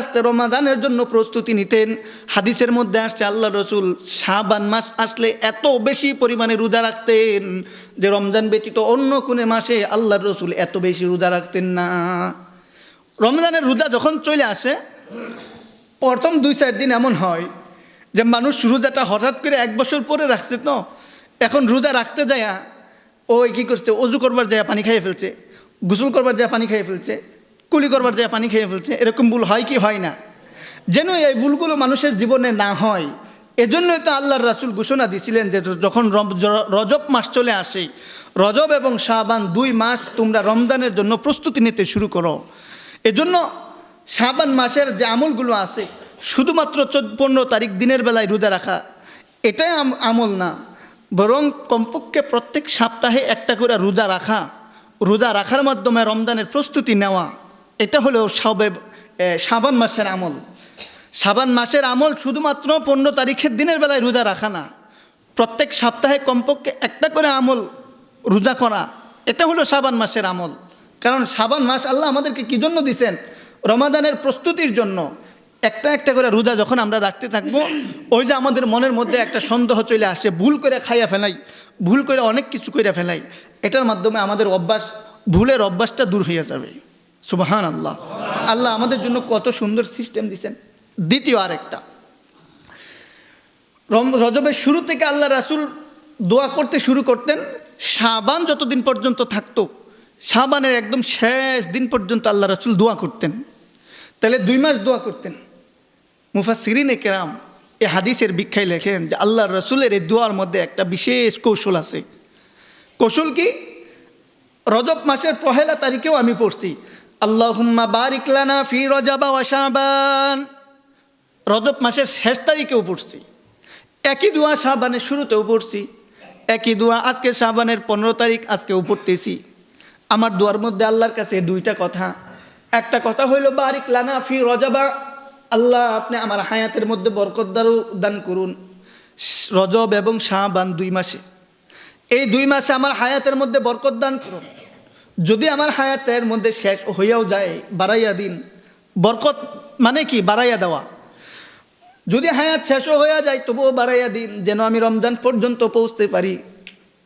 আস্তে রমাদানের জন্য প্রস্তুতি নিতেন। হাদিসের মধ্যে আসছে আল্লাহ রসুল শাবান মাস আসলে এত বেশি পরিমাণে রোজা রাখতেন যে রমজান ব্যতীত অন্য কোনো মাসে আল্লাহর রসুল এত বেশি রোজা রাখতেন না। রমজানের রোজা যখন চলে আসে প্রথম 2-4 দিন এমন হয় যে মানুষ রোজাটা হঠাৎ করে 1 বছর পরে রাখছে, তো এখন রোজা রাখতে যায় ওই কী করছে, অজু করবার যায় পানি খাইয়ে ফেলছে, গোসল করবার যায় পানি খাইয়ে ফেলছে, কুলি করবার যায় পানি খেয়ে ফেলছে। এরকম ভুল হয় কি হয় না? যেন এই ভুলগুলো মানুষের জীবনে না হয়, এজন্যই তো আল্লাহর রাসূল ঘোষণা দিয়েছিলেন যে যখন রজব মাস চলে আসে, রজব এবং শাবান 2 মাস তোমরা রমজানের জন্য প্রস্তুতি নিতে শুরু করো। এজন্য শাবান মাসের যে আমলগুলো আছে, শুধুমাত্র 15 তারিখ দিনের বেলায় রোজা রাখা এটাই আমল না, বরং কমপক্ষে প্রত্যেক সপ্তাহে একটা করে রোজা রাখার মাধ্যমে রমজানের প্রস্তুতি নেওয়া, এটা হলো শাবান মাসের আমল। শাবান মাসের আমল শুধুমাত্র 15 তারিখের দিনের বেলায় রোজা রাখা না, প্রত্যেক সপ্তাহে কমপক্ষে একটা করে আমল রোজা করা, এটা হলো শাবান মাসের আমল। কারণ শাবান মাস আল্লাহ আমাদেরকে কী জন্য দিয়েছেন? রমাদানের প্রস্তুতির জন্য। একটা করে রোজা যখন আমরা রাখতে থাকবো, ওই যে আমাদের মনের মধ্যে একটা সন্দেহ চলে আসে, ভুল করে খাইয়া ফেলাই, ভুল করে অনেক কিছু করে ফেলাই, এটার মাধ্যমে আমাদের ভুলের অভ্যাসটা দূর হয়ে যাবে। সুবহানাল্লাহ। আল্লাহ আমাদের জন্য কত সুন্দর সিস্টেম দিয়েছেন। দ্বিতীয় আরেকটা, রজবের শুরু থেকে আল্লাহ রাসূল দোয়া করতে শুরু করতেন। শাবান যতদিন পর্যন্ত থাকতো, শাবানের একদম শেষ দিন পর্যন্ত আল্লাহ রাসূল দোয়া করতেন। তাহলে 2 মাস দোয়া করতেন। মুফাসসিরিনে কেরাম এই হাদিসের ব্যাখ্যায় লেখেন যে আল্লাহর রাসূলের এই দোয়ার মধ্যে একটা বিশেষ কৌশল আছে। কৌশল কি? রজব মাসের 1 তারিখেও আমি পড়ছি আল্লাহুম্মা বারিক লানা ফি রজব ওয়া শাবান, রজব মাসের শেষ তারিখেও পড়ছি। একই দোয়া শাবানের শুরুতেও পড়ছি, একই দোয়া আজকে শাবানের 15 তারিখ আজকেও পড়তেছি। আমার দোয়ার মধ্যে আল্লাহর কাছে 2টা কথা। একটা কথা হইল বারিক লানা ফি রজবা, আল্লাহ আপনি আমার হায়াতের মধ্যে বরকত দান করুন রজব এবং শাবান 2 মাসে। এই 2 মাসে আমার হায়াতের মধ্যে বরকত দান করুন। যদি আমার হায়াতের মধ্যে শেষ হইয়াও যায়, বাড়াইয়া দিন। বরকত মানে কি? বাড়াইয়া দেওয়া। যদি হায়াত শেষও হইয়া যায় তবুও বাড়াইয়া দিন, যেন আমি রমজান পর্যন্ত পৌঁছতে পারি।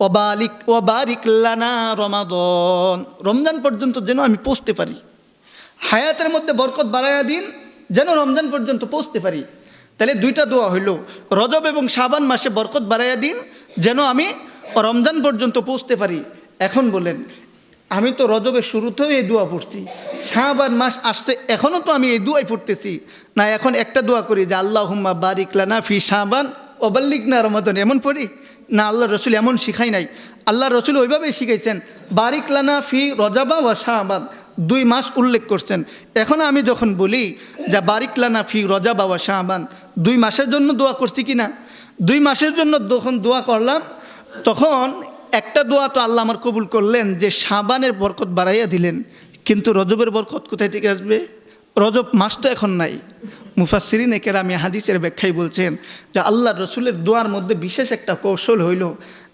ওয়াবারিক লানা রমাদান, রমজান পর্যন্ত যেন আমি পৌঁছতে পারি। হায়াতের মধ্যে বরকত বাড়াইয়া দিন, যেন রমজান পর্যন্ত পৌঁছতে পারি। তাহলে 2টা দোয়া হইল, রজব এবং শাবান মাসে বরকত বাড়াইয়া দিন, যেন আমি রমজান পর্যন্ত পৌঁছতে পারি। এখন বলেন, আমি তো রজবের শুরুতেও এই দোয়া পড়ছি, শাবান মাস আসছে এখনও তো আমি এই দোয়াই পড়তেছি না? এখন একটা দোয়া করি যে আল্লাহুম্মা বারিক লানা ফি শাবান ওয়া বাল্লিগনা রমাদান, এমন পড়ি না? আল্লাহ রসুল এমন শিখাই নাই। আল্লাহ রসুল ওইভাবেই শিখাইছেন, বারিক লানা ফি রজবা ওয়া শাবান, 2 মাস উল্লেখ করছেন। এখন আমি যখন বলি যে বারিক লানা ফি রজবা ওয়া শাবান, 2 মাসের জন্য দোয়া করছি কি না? 2 মাসের জন্য যখন দোয়া করলাম, তখন একটা দোয়া তো আল্লাহ আমার কবুল করলেন যে শাবানের বরকত বাড়াইয়া দিলেন, কিন্তু রজবের বরকত কোথায় থেকে আসবে? রজব মাস তো এখন নাই। মুফাসসিরিনে কেরাম হাদিসের ব্যাখ্যায় বলছেন যে আল্লাহর রসুলের দোয়ার মধ্যে বিশেষ একটা কৌশল হইল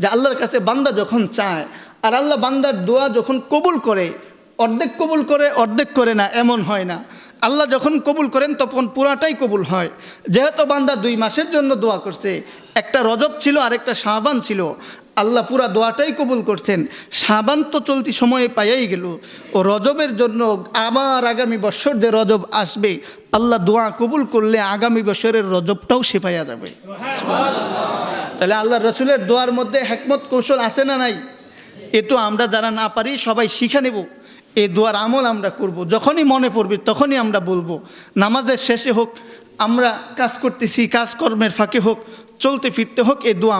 যে আল্লাহর কাছে বান্দা যখন চায়, আর আল্লাহ বান্দার দোয়া যখন কবুল করে, অর্ধেক কবুল করে অর্ধেক করে না, এমন হয় না। আল্লাহ যখন কবুল করেন তখন পুরাটাই কবুল হয়। যেহেতু বান্দা 2 মাসের জন্য দোয়া করছে, একটা রজব ছিল আর একটা শাবান ছিল, আল্লাহ পুরা দোয়াটাই কবুল করছেন। শাবান তো চলতি সময়ে পাইয়াই গেল, ও রজবের জন্য আবার আগামী বছর যে রজব আসবে, আল্লাহ দোয়া কবুল করলে আগামী বছরের রজবটাও সে পাইয়া যাবে। তাহলে আল্লাহ রসুলের দোয়ার মধ্যে হিকমত কৌশল আছে না নাই? এ তো আমরা যারা না পারি সবাই শিখে নেব, এই দোয়ার আমল আমরা করব। যখনই মনে পড়বে তখনই আমরা বলবো। নামাজের শেষে হোক, আমরা কাজ করতেছি, কাজকর্মের ফাঁকে হোক, চলতে ফিরতে হোক, এই দোয়া